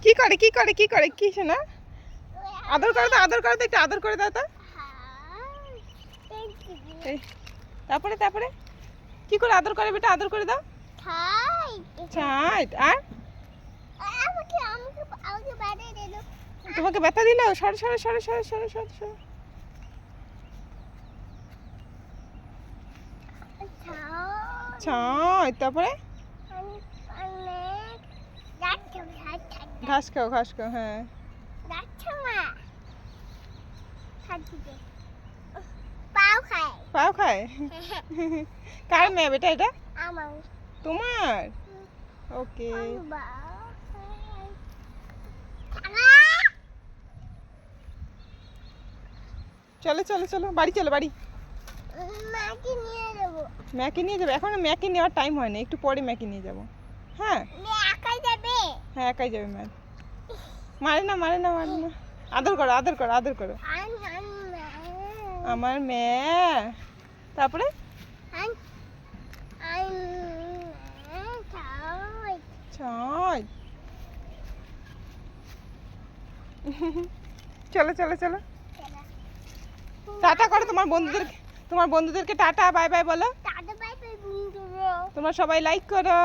কি করে কি করে কি করে কি শোনা? আদর করে দাও, আদর করে দাও, একটু আদর করে দাও তো। এই, তারপরে তারপরে কি করে আদর করে বেটা? আদর করে দাও। ছাইট। আর তোমাকে ব্যথা দিল? সরে সরে সরে সরে সরে সরে সরে। ছাই। তারপরে ঘাস খাও, ঘাস খাও। হ্যাঁ, পাও খায়। কার মেয়ে বেটা এটা? তোমার? ওকে। চলো চলো চলো, বাড়ি চলো, বাড়ি। ম্যাকে নিয়ে যাবে? এখন ম্যাকে নেওয়ার টাইম হয় না, একটু পরে ম্যাকে নিয়ে যাবো। হ্যাঁ হ্যাঁ, একাই যাবে ম্যাক। মারে না মারে না মারে না। আদর করো আদর করো আদর করো। আমার মেয়ে। তারপরে ছয়। চলো চলো চলো, টাটা করো তোমার বন্ধুদেরকে। তোমার বন্ধুদেরকে টাটা বাই বাই বলো। তোমরা সবাই লাইক করো।